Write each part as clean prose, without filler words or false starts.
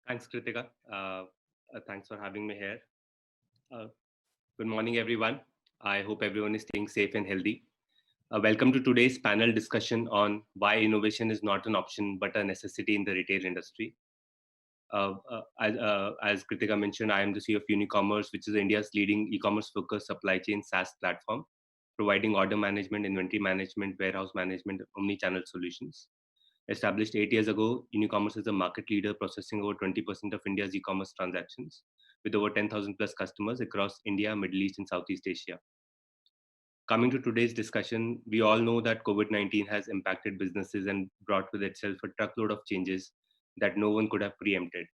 Thanks, Kritika. Thanks for having me here. Uh, Good morning, everyone. I hope everyone is staying safe and healthy. Welcome to today's panel discussion on why innovation is not an option but a necessity in the retail industry. As Kritika mentioned, I am the CEO of Unicommerce, which is India's leading e-commerce focused supply chain SaaS platform, providing order management, inventory management, warehouse management, omni-channel solutions. Established 8 years ago, Unicommerce is a market leader processing over 20% of India's e-commerce transactions, with over 10,000 plus customers across India, Middle East, and Southeast Asia. Coming to today's discussion, we all know that COVID-19 has impacted businesses and brought with itself a truckload of changes that no one could have preempted.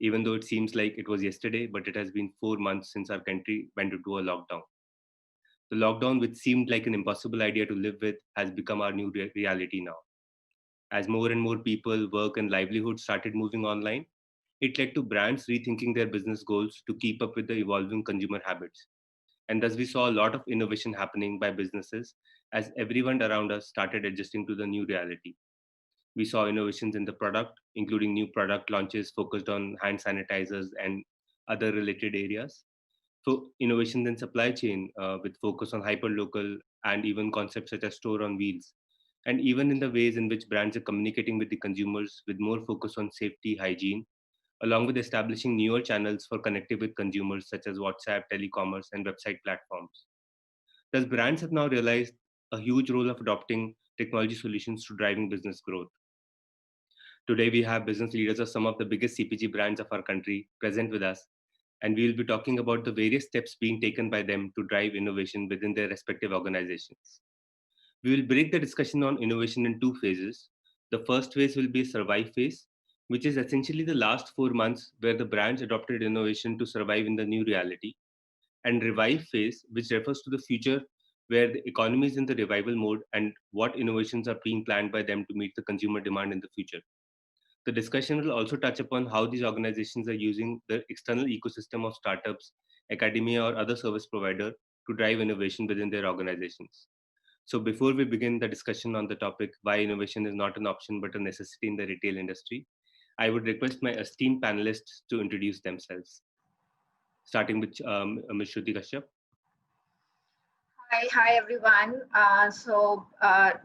Even though it seems like it was yesterday, but it has been 4 months since our country went into a lockdown. The lockdown, which seemed like an impossible idea to live with, has become our new reality now. As more and more people, work, and livelihood started moving online, it led to brands rethinking their business goals to keep up with the evolving consumer habits. And thus, we saw a lot of innovation happening by businesses as everyone around us started adjusting to the new reality. We saw innovations in the product, including new product launches focused on hand sanitizers and other related areas. So, innovations in supply chain with focus on hyperlocal and even concepts such as store on wheels, and even in the ways in which brands are communicating with the consumers with more focus on safety, hygiene, along with establishing newer channels for connecting with consumers such as WhatsApp, telecommerce, and website platforms. Thus, brands have now realized a huge role of adopting technology solutions to driving business growth. Today, we have business leaders of some of the biggest CPG brands of our country present with us, and we will be talking about the various steps being taken by them to drive innovation within their respective organizations. We will break the discussion on innovation in two phases. The first phase will be a survive phase, which is essentially the last 4 months where the brands adopted innovation to survive in the new reality, and revive phase, which refers to the future where the economy is in the revival mode and what innovations are being planned by them to meet the consumer demand in the future. The discussion will also touch upon how these organizations are using the external ecosystem of startups, academia, or other service provider to drive innovation within their organizations. So before we begin the discussion on the topic why innovation is not an option but a necessity in the retail industry, I would request my esteemed panelists to introduce themselves, starting with Ms. Shruti Kashyap. Hi everyone.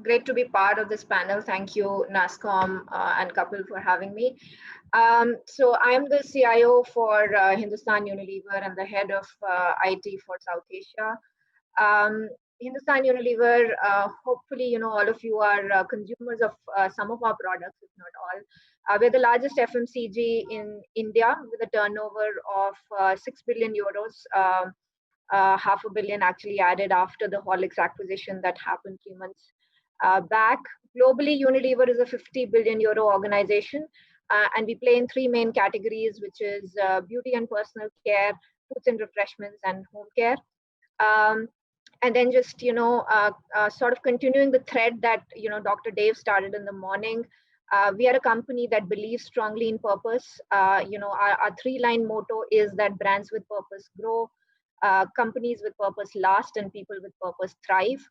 Great to be part of this panel. Thank you, NASSCOM and Kapil for having me. I'm the CIO for Hindustan Unilever and the head of IT for South Asia. Hindustan Unilever, hopefully, all of you are consumers of some of our products, if not all. We're the largest FMCG in India with a turnover of 6 billion euros. Half a billion actually added after the Horlicks acquisition that happened 3 months back. Globally, Unilever is a 50 billion euro organization, and we play in three main categories, which is beauty and personal care, foods and refreshments, and home care. And then just sort of continuing the thread that Dr. Dave started in the morning. We are a company that believes strongly in purpose. Our three-line motto is that brands with purpose grow, companies with purpose last, and people with purpose thrive.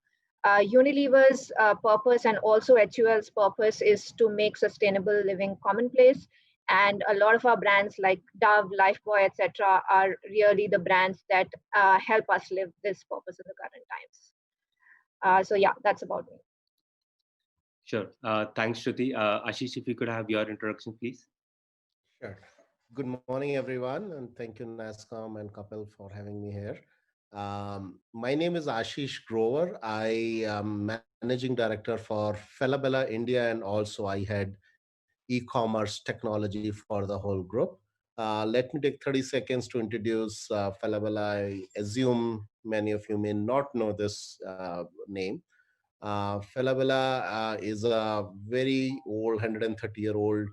Unilever's purpose and also HUL's purpose is to make sustainable living commonplace. And a lot of our brands like Dove, Lifebuoy, etc., are really the brands that help us live this purpose in the current times. That's about me. Sure. Thanks, Shruti. Ashish, if you could have your introduction, please. Sure. Good morning, everyone, and thank you, NASSCOM and Kapil, for having me here. My name is Ashish Grover. I am Managing Director for Falabella India, and also I had e-commerce technology for the whole group. Let me take 30 seconds to introduce Falabella. I assume many of you may not know this name. Falabella is a very old, 130-year-old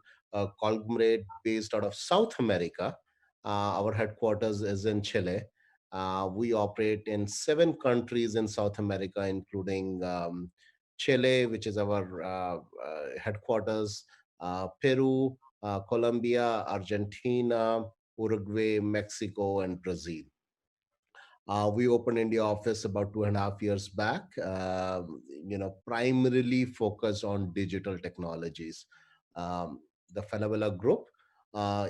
conglomerate based out of South America. Our headquarters is in Chile. We operate in 7 countries in South America, including Chile, which is our headquarters, Peru, Colombia, Argentina, Uruguay, Mexico, and Brazil. We opened India office about 2.5 years back, primarily focused on digital technologies. The Falabella Group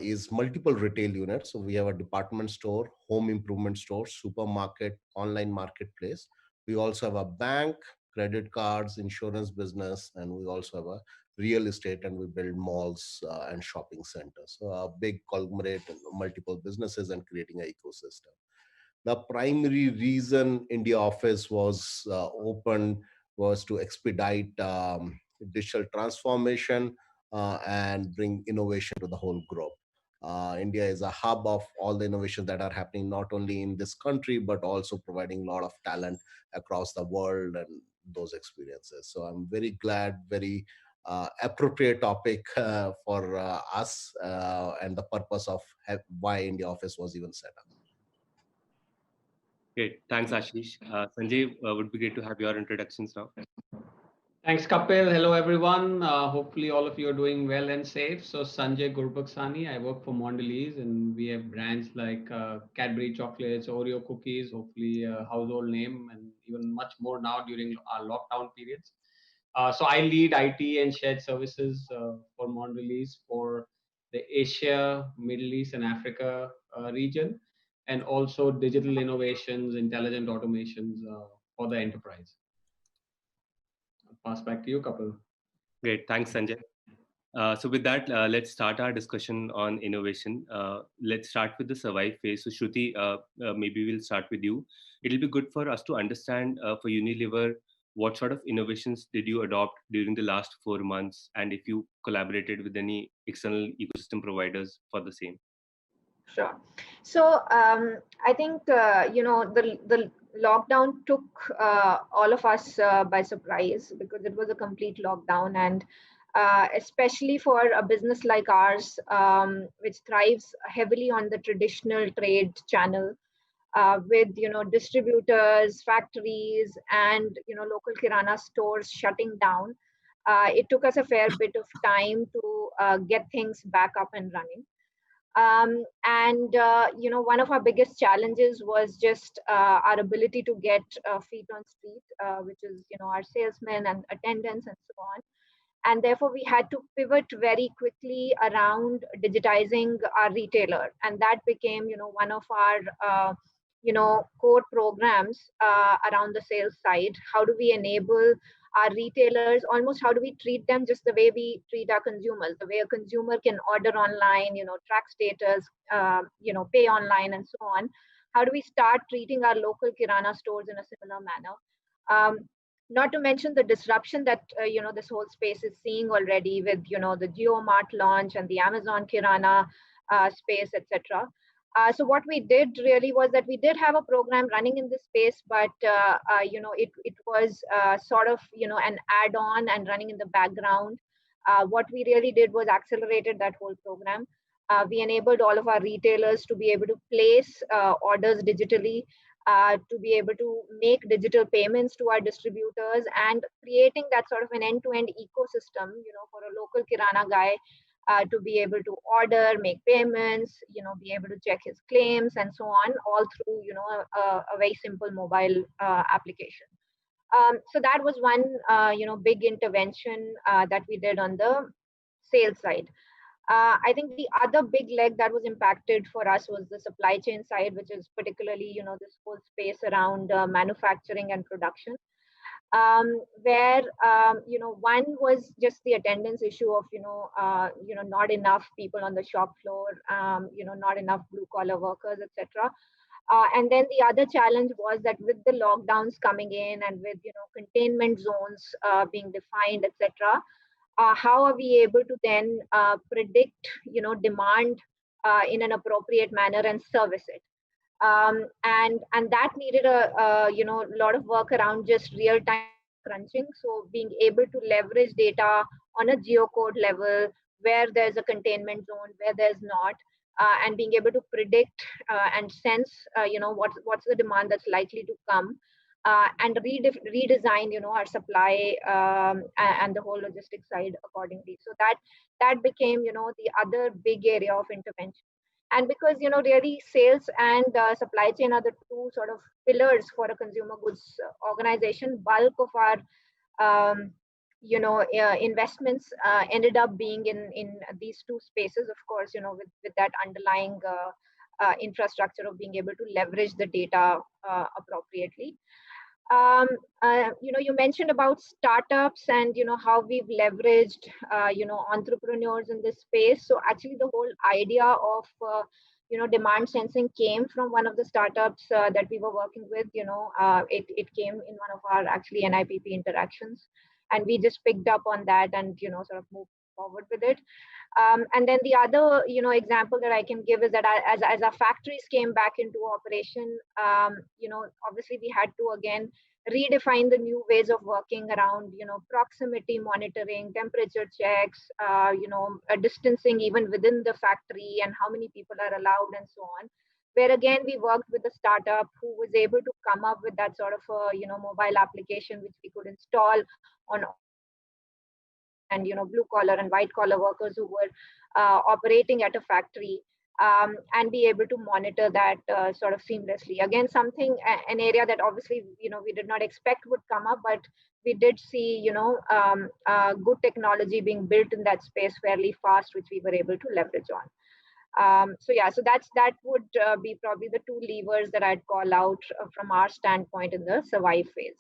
is multiple retail units. So we have a department store, home improvement store, supermarket, online marketplace. We also have a bank, credit cards, insurance business, and we also have a real estate, and we build malls and shopping centers. So a big conglomerate and multiple businesses and creating an ecosystem. The primary reason India office was opened was to expedite digital transformation and bring innovation to the whole group. India is a hub of all the innovations that are happening not only in this country but also providing a lot of talent across the world and those experiences. So I'm very glad, very appropriate topic for us and the purpose of why India office was even set up. Great. Thanks, Ashish. Sanjay, would be great to have your introductions now. Thanks, Kapil. Hello, everyone. Hopefully, all of you are doing well and safe. So, Sanjay Gurbuxani, I work for Mondelez, and we have brands like Cadbury chocolates, Oreo cookies, hopefully a household name, and even much more now during our lockdown periods. So, I lead IT and shared services for Mondelez for the Asia, Middle East, and Africa region, and also digital innovations, intelligent automations for the enterprise. Pass back to you, Kapil. Great. Thanks, Sanjay. So with that, let's start our discussion on innovation. Let's start with the survive phase. So Shruti, maybe we'll start with you. It'll be good for us to understand for Unilever, what sort of innovations did you adopt during the last 4 months, and if you collaborated with any external ecosystem providers for the same. Sure. So I think the lockdown took all of us by surprise, because it was a complete lockdown, and especially for a business like ours, which thrives heavily on the traditional trade channel, with distributors, factories, and local kirana stores shutting down. It took us a fair bit of time to get things back up and running. One of our biggest challenges was just our ability to get feet on street, which is our salesmen and attendants and so on. And therefore we had to pivot very quickly around digitizing our retailer, and that became one of our core programs around the sales side. How do we enable our retailers? Almost how do we treat them just the way we treat our consumers, the way a consumer can order online, track status, pay online, and so on. How do we start treating our local kirana stores in a similar manner? Not to mention the disruption that this whole space is seeing already with the JioMart launch and the Amazon Kirana space, etc. So what we did really was that we did have a program running in this space, but it was sort of an add-on and running in the background. What we really did was accelerated that whole program. We enabled all of our retailers to be able to place orders digitally, to be able to make digital payments to our distributors, and creating that sort of an end-to-end ecosystem, for a local kirana guy to be able to order, make payments, be able to check his claims and so on, all through, a very simple mobile application. So that was one, big intervention that we did on the sales side. I think the other big leg that was impacted for us was the supply chain side, which is particularly, this whole space around manufacturing and production, where one was just the attendance issue of not enough people on the shop floor, not enough blue collar workers, etc. And then the other challenge was that with the lockdowns coming in and with containment zones being defined, etc. How are we able to then predict demand in an appropriate manner and service it? And that needed a lot of work around just real time crunching. So being able to leverage data on a geocode level, where there's a containment zone, where there's not, and being able to predict and sense what's the demand that's likely to come, and redesign our supply and the whole logistics side accordingly. So that became the other big area of intervention. And because really sales and supply chain are the two sort of pillars for a consumer goods organization, bulk of our investments ended up being in these two spaces, of course, with that underlying infrastructure of being able to leverage the data appropriately. um, you mentioned about startups and how we've leveraged entrepreneurs in this space. So actually the whole idea of demand sensing came from one of the startups that we were working with. It came in one of our actually NIPP interactions, and we just picked up on that and sort of moved forward with it. And then the other, example that I can give is that as our factories came back into operation, obviously we had to again redefine the new ways of working around, proximity monitoring, temperature checks, distancing even within the factory, and how many people are allowed, and so on. Where again we worked with a startup who was able to come up with that sort of a mobile application which we could install on and blue collar and white collar workers who were operating at a factory, and be able to monitor that sort of seamlessly. Again, an area that obviously we did not expect would come up, but we did see good technology being built in that space fairly fast, which we were able to leverage on. So yeah, so that would be probably the two levers that I'd call out from our standpoint in the survive phase.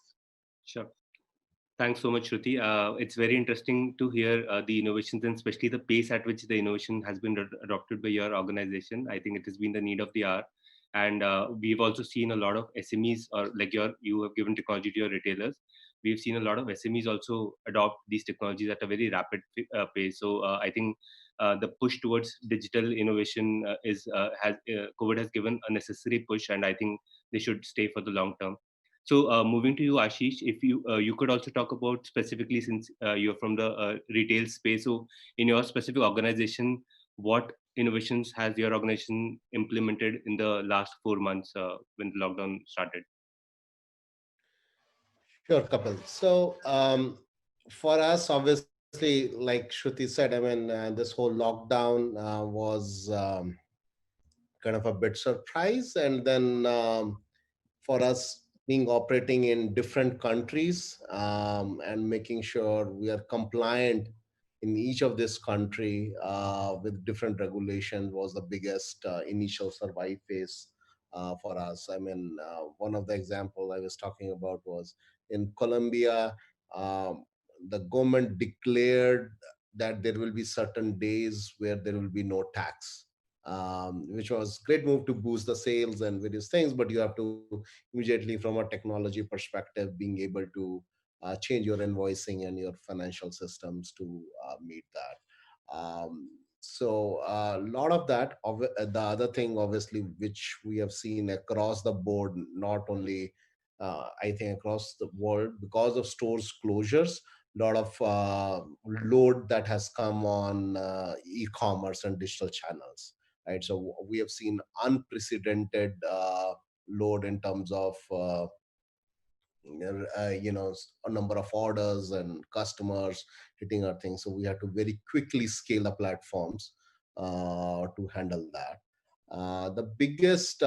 Sure. Thanks so much, Shruti. It's very interesting to hear the innovations, and especially the pace at which the innovation has been adopted by your organization. I think it has been the need of the hour. And we've also seen a lot of SMEs, or like you have given technology to your retailers. We've seen a lot of SMEs also adopt these technologies at a very rapid pace. So I think the push towards digital innovation COVID has given a necessary push, and I think they should stay for the long term. So moving to you, Ashish, if you could also talk about specifically, since you're from the retail space, so in your specific organization, what innovations has your organization implemented in the last 4 months when the lockdown started? Sure, Kapil. So for us, obviously, like Shruti said, I mean, this whole lockdown was kind of a bit surprise, and then for us being operating in different countries and making sure we are compliant in each of this country with different regulations was the biggest initial survive phase for us. I mean, one of the example I was talking about was in Colombia. The government declared that there will be certain days where there will be no tax, which was great move to boost the sales and various things. But you have to immediately, from a technology perspective, being able to change your invoicing and your financial systems to meet that. So a lot of that. The other thing, obviously, which we have seen across the board, not only I think across the world, because of stores closures, a lot of load that has come on e-commerce and digital channels, right? So we have seen unprecedented load in terms of a number of orders and customers hitting our things. So we had to very quickly scale the platforms to handle that. The biggest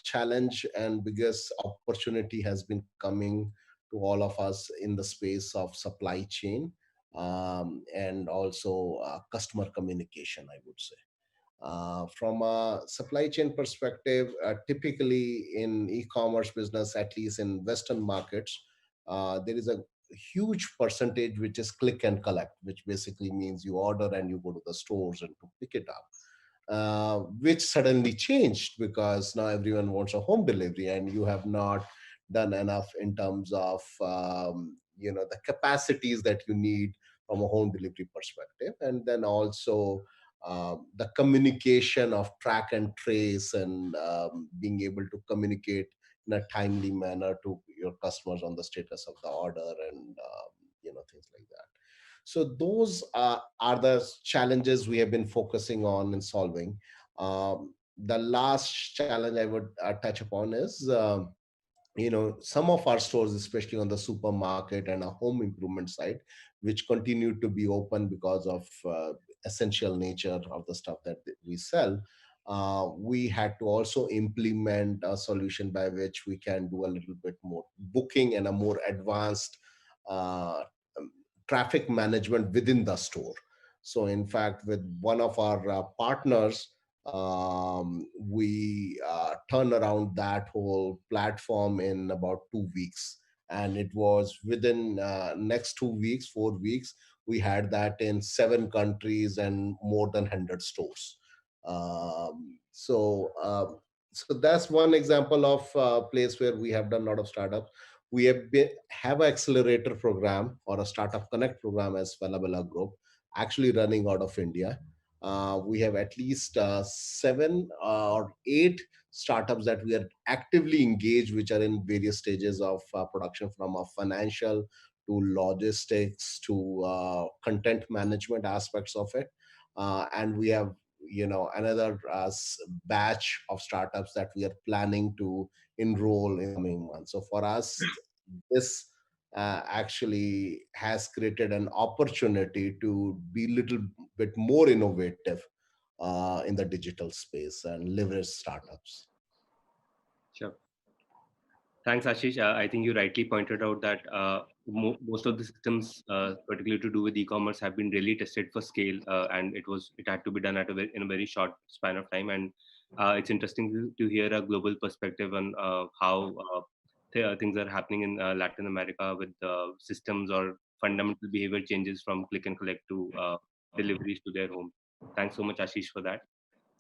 challenge and biggest opportunity has been coming to all of us in the space of supply chain, and also customer communication, I would say. From a supply chain perspective, typically in e-commerce business, at least in Western markets, there is a huge percentage which is click and collect, which basically means you order and you go to the stores and to pick it up. Which suddenly changed because now everyone wants a home delivery, and you have not done enough in terms of the capacities that you need from a home delivery perspective, and then also the communication of track and trace, and being able to communicate in a timely manner to your customers on the status of the order, and things like that. So those are the challenges we have been focusing on and solving. The last challenge I would touch upon is some of our stores, especially on the supermarket and a home improvement side, which continue to be open because of essential nature of the stuff that we sell. We had to also implement a solution by which we can do a little bit more booking and a more advanced uh, traffic management within the store. So in fact, with one of our partners, we turned around that whole platform in about 2 weeks. And it was within next 2 weeks, 4 weeks, we had that in 7 countries and more than 100 stores. So that's one example of a place where we have done a lot of startups. We have an accelerator program or a startup connect program as Falabella Group, actually running out of India. We have at least 7 or 8 startups that we are actively engaged, which are in various stages of production, from a financial to logistics to content management aspects of it. And we have another batch of startups that we are planning to enroll in coming months. So for us, this actually has created an opportunity to be a little bit more innovative in the digital space and leverage startups. Sure. Thanks, Ashish. I think you rightly pointed out that most of the systems, particularly to do with e-commerce, have been really tested for scale, and it had to be done in a very short span of time. And it's interesting to hear a global perspective on how things are happening in Latin America with systems or fundamental behavior changes from click and collect to deliveries to their home. Thanks so much, Ashish, for that.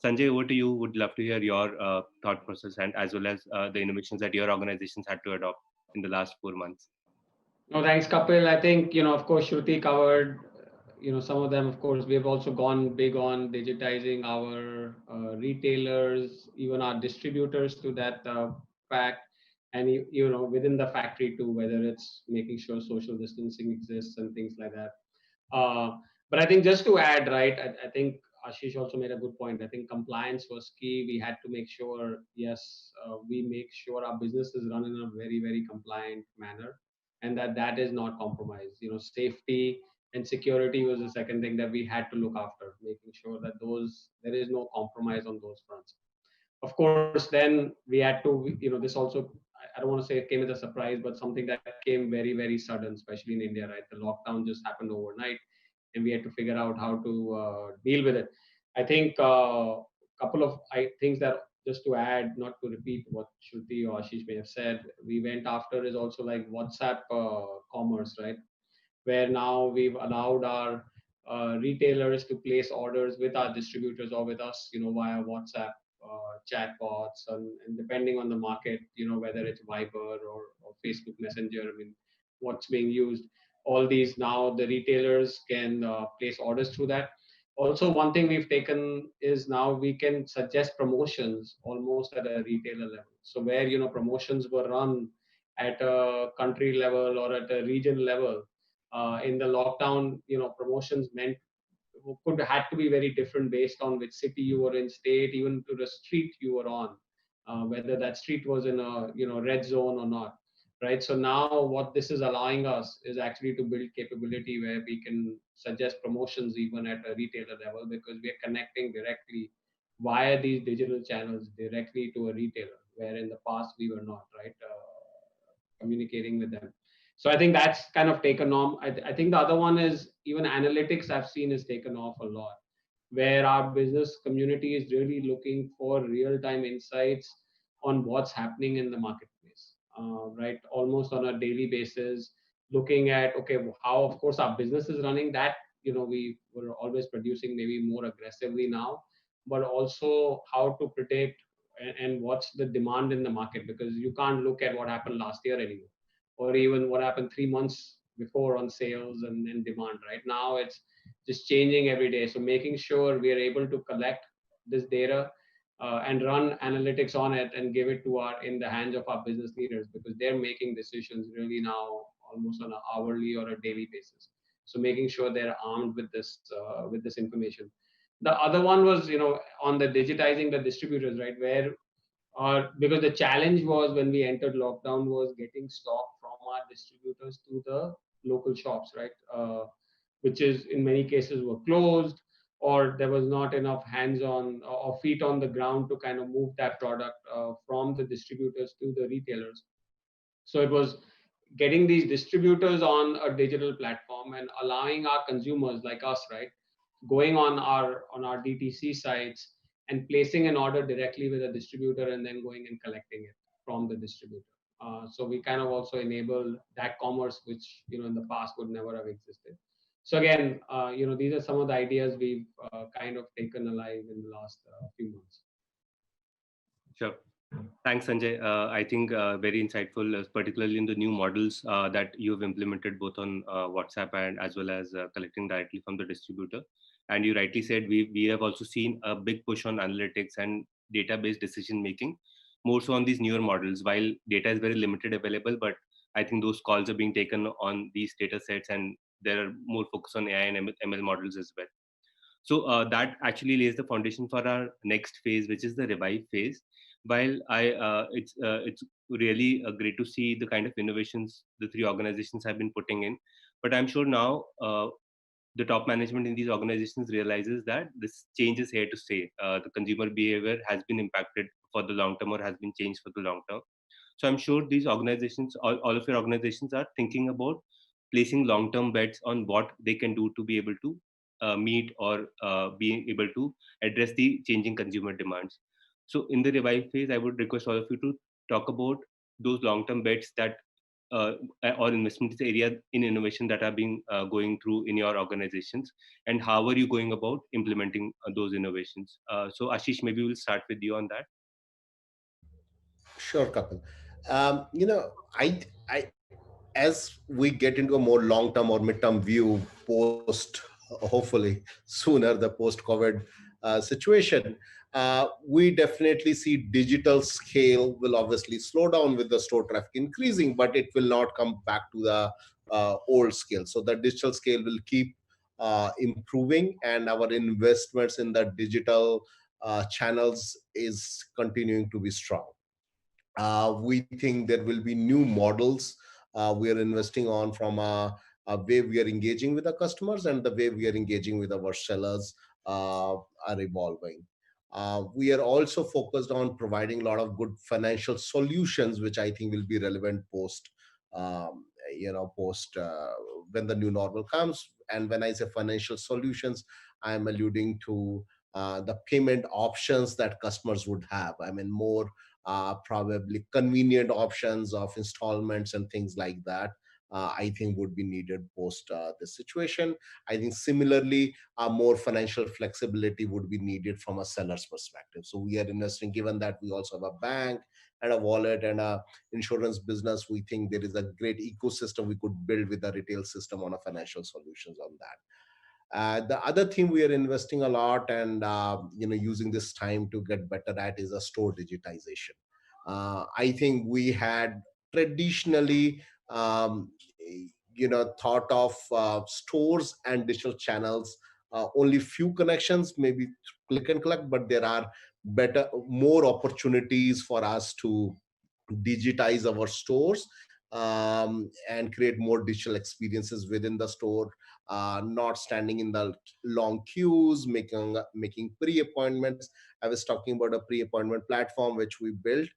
Sanjay, over to you. Would love to hear your thought process and as well as the innovations that your organizations had to adopt in the last 4 months. No, thanks, Kapil. I think, of course, Shruti covered, some of them. Of course, we have also gone big on digitizing our retailers, even our distributors to that fact. And, within the factory too, whether it's making sure social distancing exists and things like that. But I think just to add, right, I think Ashish also made a good point. I think compliance was key. We had to make sure, yes, we make sure our business is run in a very, very compliant manner, and that is not compromised. Safety and security was the second thing that we had to look after, making sure that there is no compromise on those fronts. Of course, then we had to, this also, I don't want to say it came as a surprise, but something that came very, very sudden, especially in India, right? The lockdown just happened overnight, and we had to figure out how to deal with it. I think a couple of things that, just to add, not to repeat what Shruti or Ashish may have said, we went after is also like WhatsApp commerce, right? Where now we've allowed our retailers to place orders with our distributors or with us, via WhatsApp chatbots, and depending on the market, whether it's Viber or Facebook Messenger, I mean, what's being used. All these now the retailers can place orders through that. Also, one thing we've taken is now we can suggest promotions almost at a retailer level. So where, promotions were run at a country level or at a region level, in the lockdown, promotions had to be very different based on which city you were in, state, even to the street you were on, whether that street was in a red zone or not, right? So now what this is allowing us is actually to build capability where we can suggest promotions even at a retailer level, because we are connecting directly via these digital channels directly to a retailer, where in the past we were not, right, communicating with them. So I think that's kind of taken off. I think the other one is even analytics I've seen is taken off a lot, where our business community is really looking for real-time insights on what's happening in the marketplace, right? Almost on a daily basis, looking at, okay, how, of course, our business is running that, we were always producing maybe more aggressively now, but also how to predict and what's the demand in the market, because you can't look at what happened last year anymore, or even what happened 3 months before on sales and demand. Right now, it's just changing every day. So making sure we are able to collect this data and run analytics on it and give it to in the hands of our business leaders, because they're making decisions really now almost on an hourly or a daily basis. So making sure they're armed with this information. The other one was, on the digitizing the distributors, right, where because the challenge was when we entered lockdown was getting stock from our distributors to the local shops, right, which is in many cases were closed, or there was not enough hands-on or feet on the ground to kind of move that product from the distributors to the retailers. So it was getting these distributors on a digital platform and allowing our consumers like us, right, going on our DTC sites and placing an order directly with a distributor and then going and collecting it from the distributor. So we kind of also enable that commerce, which in the past would never have existed. So again, these are some of the ideas we've kind of taken alive in the last few months. Sure. Thanks, Sanjay. I think very insightful, particularly in the new models that you've implemented both on WhatsApp and as well as collecting directly from the distributor. And you rightly said we have also seen a big push on analytics and database decision making, more so on these newer models. While data is very limited available, but I think those calls are being taken on these data sets, and there are more focus on AI and ML models as well. So that actually lays the foundation for our next phase, which is the revive phase. While it's really great to see the kind of innovations the three organizations have been putting in, but I'm sure now the top management in these organizations realizes that this change is here to stay. The consumer behavior has been impacted for the long term or has been changed for the long term. So I'm sure these organizations, all of your organizations, are thinking about placing long-term bets on what they can do to be able to meet or be able to address the changing consumer demands. So in the revive phase, I would request all of you to talk about those long-term bets that uh, or investment area in innovation that are being going through in your organizations, and how are you going about implementing those innovations. So Ashish, maybe we'll start with you on that. Sure, Kapil. I as we get into a more long-term or mid-term view post, hopefully sooner, the post-COVID situation, we definitely see digital scale will obviously slow down with the store traffic increasing, but it will not come back to the old scale. So the digital scale will keep improving, and our investments in the digital channels is continuing to be strong. We think there will be new models we are investing on, from a way we are engaging with the customers and the way we are engaging with our sellers are evolving. We are also focused on providing a lot of good financial solutions, which I think will be relevant um, post when the new normal comes. And when I say financial solutions, I am alluding to the payment options that customers would have. I mean, more probably convenient options of installments and things like that. I think would be needed post this situation. I think similarly, more financial flexibility would be needed from a seller's perspective. So we are investing, given that we also have a bank and a wallet and a insurance business. We think there is a great ecosystem we could build with the retail system on a financial solutions on that. The other thing we are investing a lot, and using this time to get better at, is a store digitization. I think we had traditionally thought of stores and digital channels only few connections, maybe click and collect, but there are more opportunities for us to digitize our stores and create more digital experiences within the store, not standing in the long queues, making pre-appointments. I was talking about a pre-appointment platform which we built.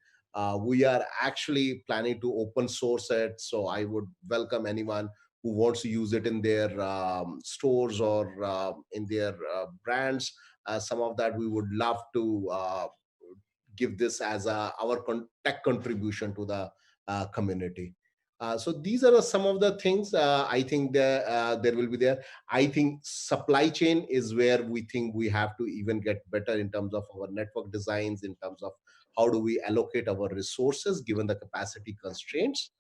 We are actually planning to open source it, so I would welcome anyone who wants to use it in their stores or in their brands. Some of that we would love to give this as our tech contribution to the community. So these are some of the things I think there will be there. I think supply chain is where we think we have to even get better in terms of our network designs, in terms of how do we allocate our resources given the capacity constraints.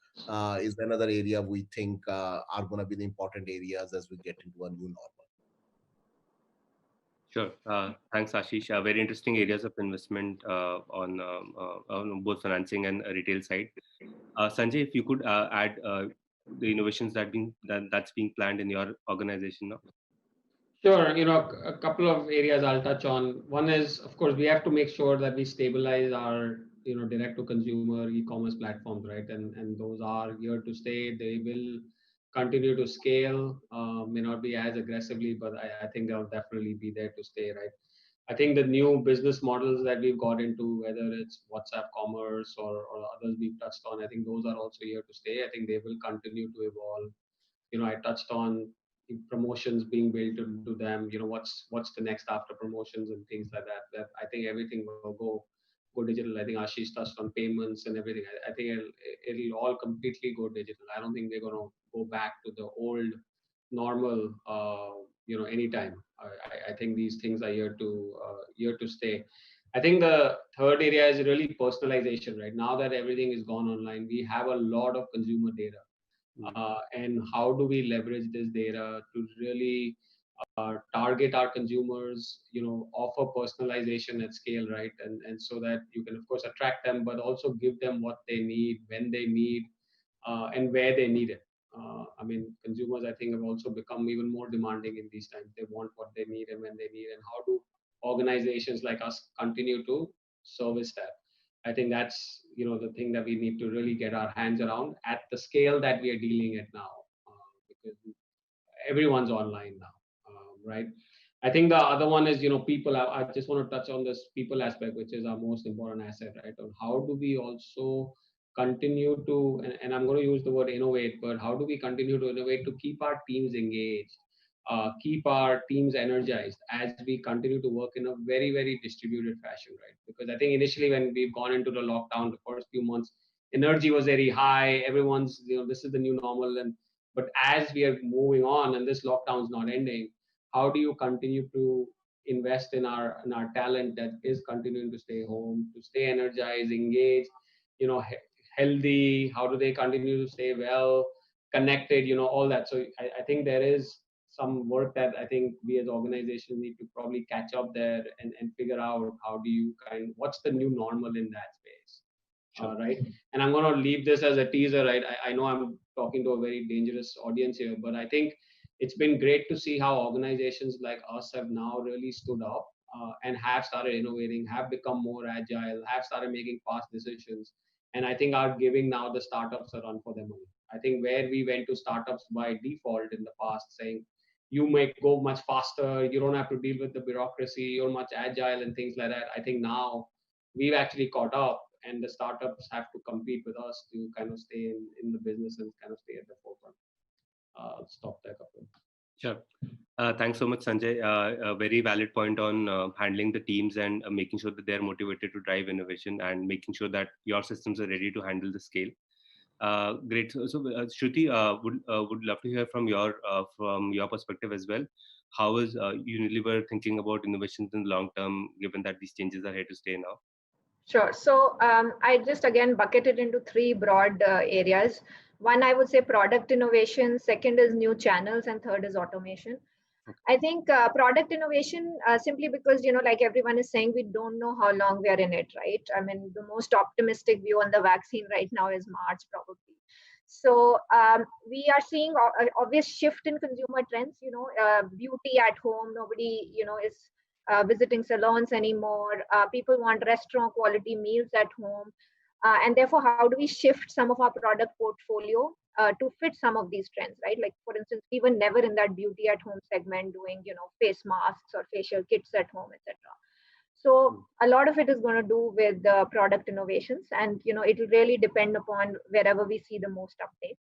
Is another area we think are going to be the important areas as we get into a new normal. Sure. Thanks, Ashish. Very interesting areas of investment on both financing and retail side. Sanjay, if you could add the innovations that's being planned in your organization now. Sure. A couple of areas I'll touch on. One is, of course, we have to make sure that we stabilize our, direct to consumer e-commerce platforms, right? And those are here to stay. They will continue to scale, may not be as aggressively, but I think they'll definitely be there to stay, right? I think the new business models that we've got into, whether it's WhatsApp commerce or others we've touched on, I think those are also here to stay. I think they will continue to evolve. I touched on promotions being built into them. What's the next after promotions and things like that. That I think everything will go digital. I think Ashish touched on payments and everything. I think it'll all completely go digital. I don't think we're going to go back to the old normal. Anytime. I think these things are here to stay. I think the third area is really personalization. Right now that everything is gone online, we have a lot of consumer data. And how do we leverage this data to really target our consumers, offer personalization at scale, right? And so that you can, of course, attract them, but also give them what they need, when they need, and where they need it. I mean, consumers, I think, have also become even more demanding in these times. They want what they need and when they need. And how do organizations like us continue to service that? I think that's the thing that we need to really get our hands around at the scale that we are dealing at now, because everyone's online now, right? I think the other one is people. I just want to touch on this people aspect, which is our most important asset, right? On how do we also continue to, and I'm going to use the word innovate, but how do we continue to innovate to keep our teams engaged, keep our teams energized as we continue to work in a very, very distributed fashion, right? Because I think initially when we've gone into the lockdown, the first few months, energy was very high. Everyone's, this is the new normal. But as we are moving on and this lockdown is not ending, how do you continue to invest in our talent that is continuing to stay home, to stay energized, engaged, healthy? How do they continue to stay well, connected, all that. So I think there is some work that I think we as organizations need to probably catch up there and figure out how do you what's the new normal in that space. Right. And I'm going to leave this as a teaser, right? I know I'm talking to a very dangerous audience here, but I think it's been great to see how organizations like us have now really stood up and have started innovating, have become more agile, have started making fast decisions. And I think are giving now the startups a run for their money. I think where we went to startups by default in the past, saying you may go much faster, you don't have to deal with the bureaucracy, you're much agile and things like that. I think now we've actually caught up and the startups have to compete with us to kind of stay in the business and kind of stay at the forefront. Stop there, Kapil. Sure. Thanks so much, Sanjay. A very valid point on handling the teams and making sure that they're motivated to drive innovation and making sure that your systems are ready to handle the scale. Great. So Shruti, would love to hear from your perspective as well. How is Unilever thinking about innovations in the long term, given that these changes are here to stay now? Sure. So I just again bucketed into three broad areas. One, I would say product innovation. Second is new channels, and third is automation. I think product innovation, simply because, like everyone is saying, we don't know how long we are in it, right? I mean, the most optimistic view on the vaccine right now is March, probably. So we are seeing an obvious shift in consumer trends, beauty at home. Nobody, is visiting salons anymore. People want restaurant quality meals at home. And therefore, how do we shift some of our product portfolio to fit some of these trends, right? Like, for instance, we were never in that beauty at home segment doing, face masks or facial kits at home, etc. So a lot of it is going to do with the product innovations, and it will really depend upon wherever we see the most uptake.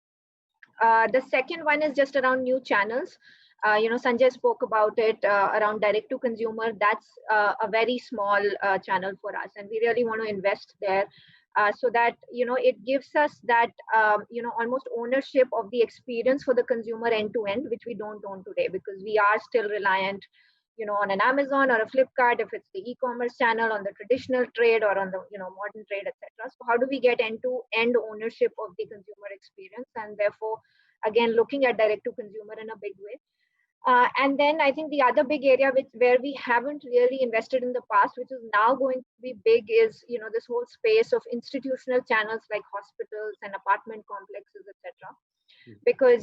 The second one is just around new channels. Sanjay spoke about it around direct to consumer. That's a very small channel for us, and we really want to invest there. So that it gives us that almost ownership of the experience for the consumer end to end, which we don't own today, because we are still reliant on an Amazon or a Flipkart, if it's the e-commerce channel, on the traditional trade or on the modern trade, etc. So how do we get end to end ownership of the consumer experience, and therefore again looking at direct to consumer in a big way. And then I think the other big area where we haven't really invested in the past, which is now going to be big, is this whole space of institutional channels like hospitals and apartment complexes, etc. Because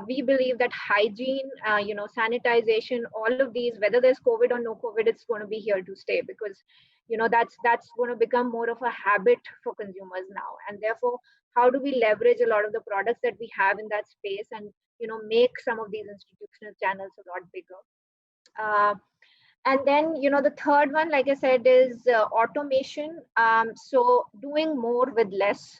we believe that hygiene, sanitization, all of these, whether there's COVID or no COVID, it's going to be here to stay, because that's going to become more of a habit for consumers now. And therefore, how do we leverage a lot of the products that we have in that space and make some of these institutional channels a lot bigger. And then, the third one, like I said, is automation. So doing more with less,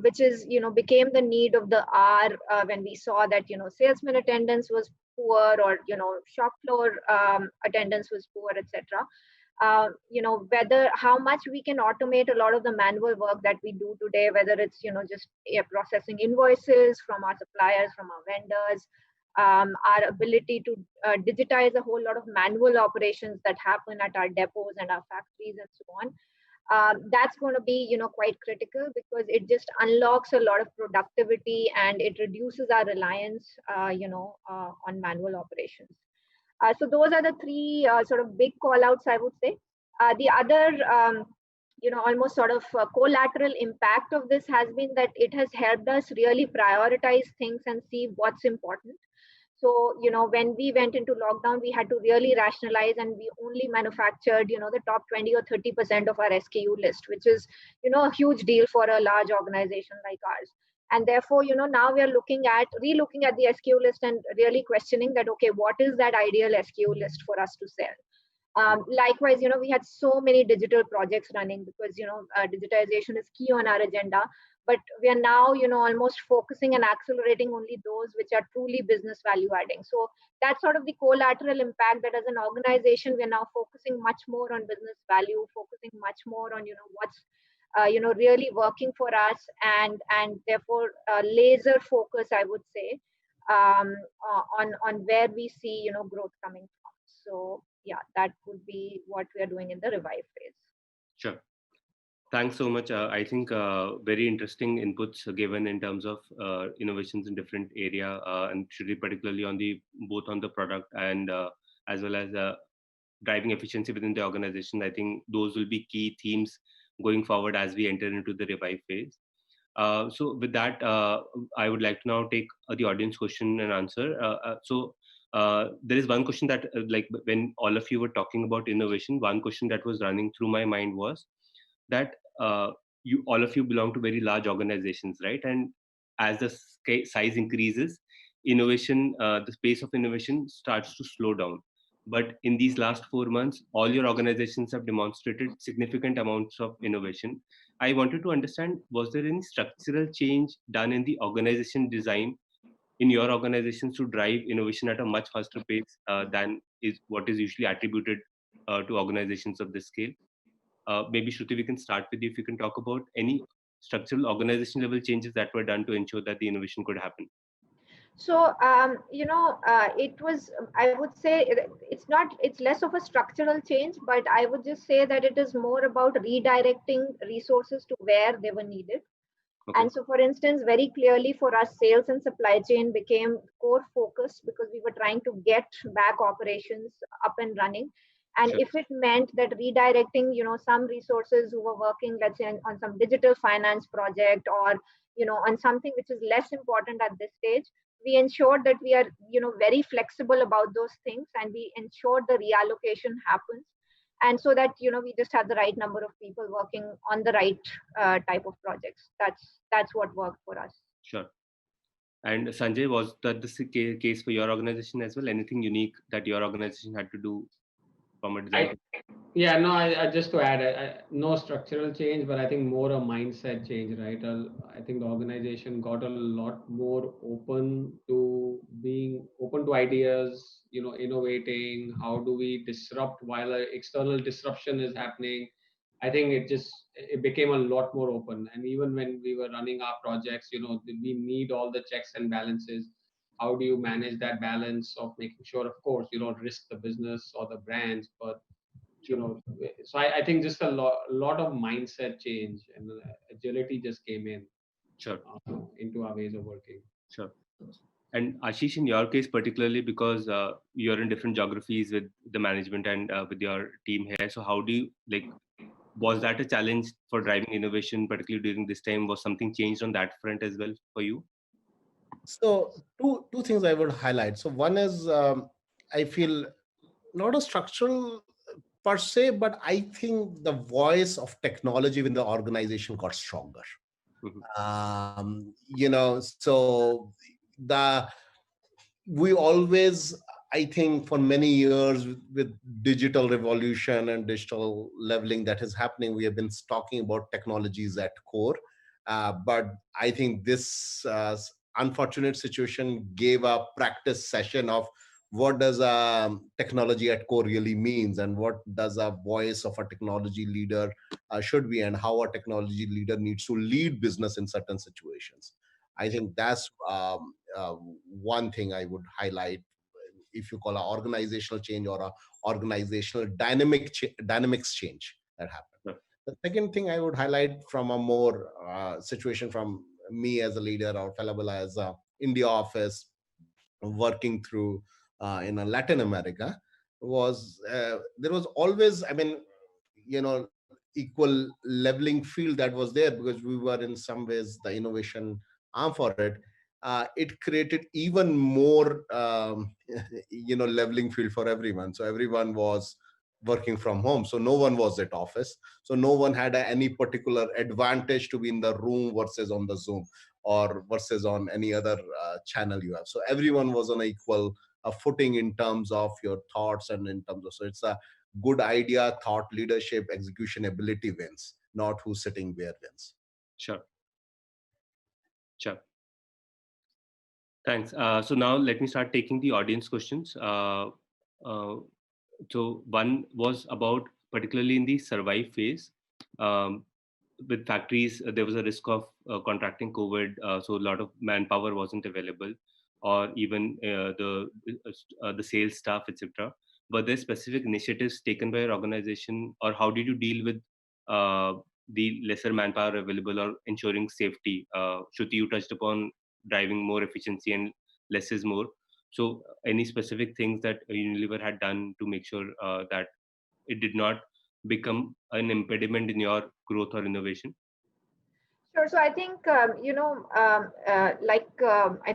which is, became the need of the hour when we saw that, salesman attendance was poor, or, shop floor attendance was poor, etc. Whether how much we can automate a lot of the manual work that we do today, whether it's, just processing invoices from our suppliers, from our vendors, our ability to digitize a whole lot of manual operations that happen at our depots and our factories and so on. That's going to be, quite critical, because it just unlocks a lot of productivity, and it reduces our reliance, on manual operations. So those are the three sort of big call outs, I would say. The other, almost sort of collateral impact of this has been that it has helped us really prioritize things and see what's important. So, when we went into lockdown, we had to really rationalize, and we only manufactured, the top 20 or 30% of our SKU list, which is, a huge deal for a large organization like ours. And therefore, now we are relooking at the SKU list and really questioning that, okay, what is that ideal SKU list for us to sell? Likewise, we had so many digital projects running, because, digitization is key on our agenda. But we are now, almost focusing and accelerating only those which are truly business value adding. So that's sort of the collateral impact, that as an organization, we're now focusing much more on business value, focusing much more on, what's really working for us, and therefore laser focus, I would say, on where we see, growth coming from. So yeah, that would be what we are doing in the revive phase. Sure. Thanks so much. I think very interesting inputs given in terms of innovations in different area, and Shruti particularly on both on the product and as well as driving efficiency within the organization. I think those will be key themes going forward as we enter into the revive phase. So with that, I would like to now take the audience question and answer. There is one question that like when all of you were talking about innovation, one question that was running through my mind was that you all of you belong to very large organizations, right? And as the size increases, innovation, the pace of innovation starts to slow down. But in these last 4 months, all your organizations have demonstrated significant amounts of innovation. I wanted to understand, was there any structural change done in the organization design in your organizations to drive innovation at a much faster pace than is what is usually attributed to organizations of this scale? Maybe Shruti, we can start with you. If you can talk about any structural organization level changes that were done to ensure that the innovation could happen. So, it was, I would say it's less of a structural change, but I would just say that it is more about redirecting resources to where they were needed. Okay. And so, for instance, very clearly for us, sales and supply chain became core focus, because we were trying to get back operations up and running. And sure. If it meant that redirecting, some resources who were working, let's say, on some digital finance project, or, on something which is less important at this stage, we ensured that we are, very flexible about those things, and we ensured the reallocation happens. And so that, we just have the right number of people working on the right type of projects. That's what worked for us. Sure. And Sanjay, was that the case for your organization as well? Anything unique that your organization had to do from a design? I just to add, no structural change, but I think more a mindset change, right? I think the organization got a lot more open to being open to ideas, innovating. How do we disrupt while external disruption is happening? I think it became a lot more open. And even when we were running our projects, we need all the checks and balances. How do you manage that balance of making sure, of course, you don't risk the business or the brands, but so I think just a lot of mindset change and agility just came in. Sure. Into our ways of working. Sure. And Ashish, in your case particularly, because you're in different geographies with the management and with your team here, so how do you was that a challenge for driving innovation, particularly during this time? Was something changed on that front as well for you? So two things I would highlight. So one is I feel not a structural per se, but I think the voice of technology within the organization got stronger. Mm-hmm. So we always I think for many years with digital revolution and digital leveling that is happening, we have been talking about technologies at core. But I think this unfortunate situation gave a practice session of what does technology at core really means, and what does a voice of a technology leader should be, and how a technology leader needs to lead business in certain situations. I think that's one thing I would highlight, if you call a organizational change or a organizational dynamics change that happened. Sure. The second thing I would highlight from a more situation from me as a leader, or Falabella as a India office working through in Latin America, was there was always, I mean, equal leveling field that was there, because we were in some ways the innovation arm for it. It created even more leveling field for everyone. So everyone was working from home, so no one was at office, so no one had any particular advantage to be in the room versus on the Zoom, or versus on any other channel you have. So everyone was on equal footing in terms of your thoughts, and in terms of, so it's a good idea, thought leadership, execution ability wins, not who's sitting where wins. Sure. Sure. Thanks. So now let me start taking the audience questions. So one was about, particularly in the survive phase, um, with factories, there was a risk of contracting COVID, so a lot of manpower wasn't available, or even the sales staff, etc. Were there specific initiatives taken by your organization, or how did you deal with uh, the lesser manpower available, or ensuring safety? Shruti, you touched upon driving more efficiency and less is more. So, any specific things that Unilever had done to make sure that it did not become an impediment in your growth or innovation? Sure. So I think I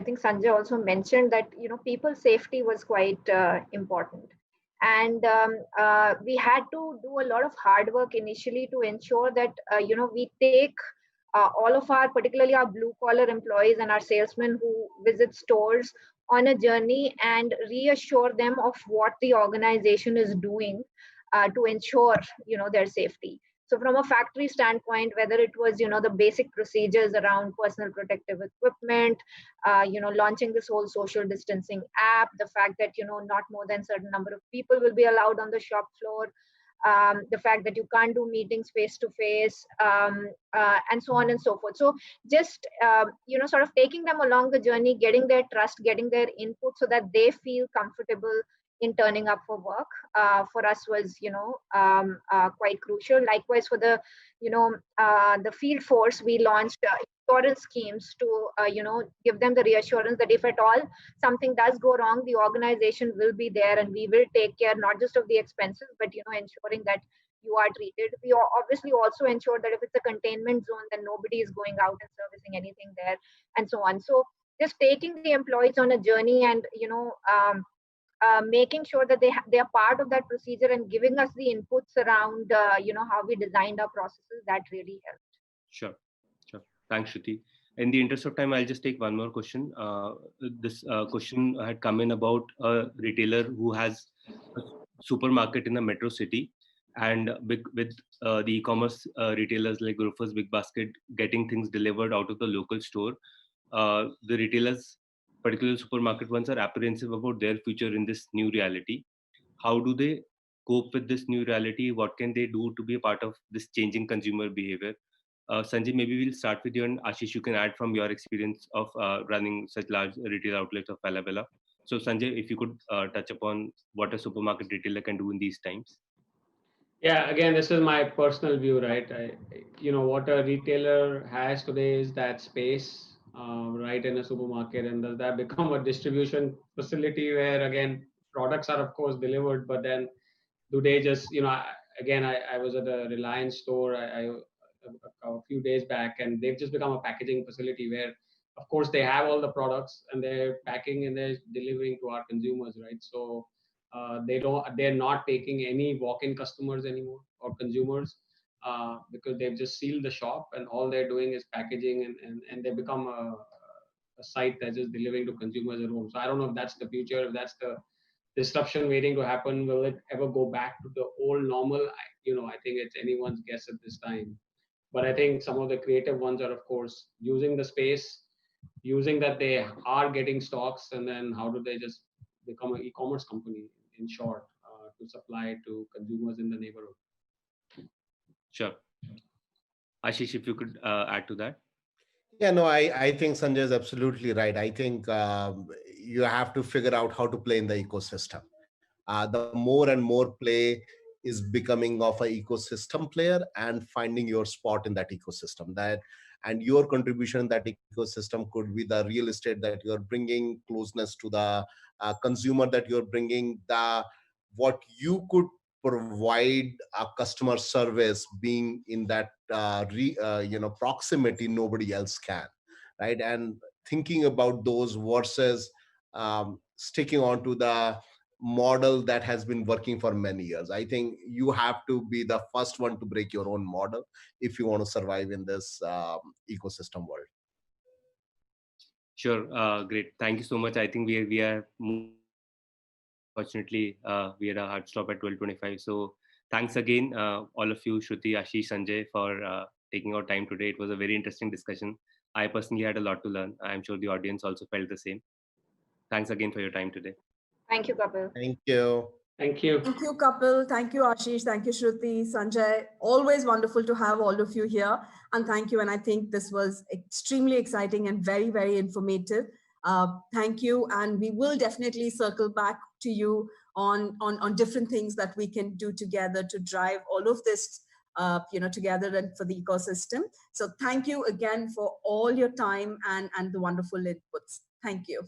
think Sanjay also mentioned that people safety was quite important, and we had to do a lot of hard work initially to ensure that we take all of our, particularly our blue collar employees and our salesmen who visit stores, on a journey and reassure them of what the organization is doing to ensure their safety. So from a factory standpoint, whether it was the basic procedures around personal protective equipment, launching this whole social distancing app, the fact that not more than certain number of people will be allowed on the shop floor, the fact that you can't do meetings face to face, and so on and so forth. So just sort of taking them along the journey, getting their trust, getting their input, so that they feel comfortable in turning up for work, for us was quite crucial. Likewise, for the field force, we launched insurance schemes to give them the reassurance that if at all something does go wrong, the organization will be there and we will take care not just of the expenses, but ensuring that you are treated. We obviously also ensure that if it's a containment zone, then nobody is going out and servicing anything there, and so on. So just taking the employees on a journey, and making sure that they are part of that procedure, and giving us the inputs around how we designed our processes, that really helped. Sure, sure. Thanks, Shruti. In the interest of time, I'll just take one more question. This question had come in about a retailer who has a supermarket in a metro city, and with the e-commerce retailers like Grofers, Big Basket getting things delivered out of the local store, the retailers, particularly supermarket ones, are apprehensive about their future in this new reality. How do they cope with this new reality? What can they do to be a part of this changing consumer behavior? Sanjay, maybe we'll start with you, and Ashish, you can add from your experience of running such large retail outlets of Falabella. So, Sanjay, if you could touch upon what a supermarket retailer can do in these times. Yeah, again, this is my personal view, right? What a retailer has today is that space, right, in a supermarket, and does that become a distribution facility where, again, products are of course delivered, but then do they just, I was at a Reliance store a few days back, and they've just become a packaging facility where, of course, they have all the products and they're packing and they're delivering to our consumers, right? So they're not taking any walk-in customers anymore or consumers, because they've just sealed the shop and all they're doing is packaging, and they become a site that's just delivering to consumers at home. So I don't know if that's the future, if that's the disruption waiting to happen. Will it ever go back to the old normal? I think it's anyone's guess at this time. But I think some of the creative ones are, of course, using the space, using that they are getting stocks, and then how do they just become an e-commerce company, in short, to supply to consumers in the neighborhood. Sure. Ashish, if you could add to that. Yeah, no, I think Sanjay is absolutely right. I think you have to figure out how to play in the ecosystem. The more and more play is becoming of an ecosystem player and finding your spot in that ecosystem. And your contribution in that ecosystem could be the real estate that you're bringing, closeness to the consumer that you're bringing, the what you could provide a customer service being in that proximity nobody else can, right? And thinking about those versus sticking on to the model that has been working for many years. I think you have to be the first one to break your own model if you want to survive in this ecosystem world. Sure. Great. Thank you so much. I think we are fortunately we had a hard stop at 12:25. So thanks again, all of you, Shruti, Ashish, Sanjay, for taking our time today. It was a very interesting discussion. I personally had a lot to learn. I'm sure the audience also felt the same. Thanks again for your time today. Thank you, Kapil. Thank you. Thank you. Thank you, Kapil. Thank you, Ashish. Thank you, Shruti, Sanjay. Always wonderful to have all of you here. And thank you. And I think this was extremely exciting and very, very informative. Thank you. And we will definitely circle back to you on different things that we can do together to drive all of this together and for the ecosystem. So thank you again for all your time and the wonderful inputs. Thank you.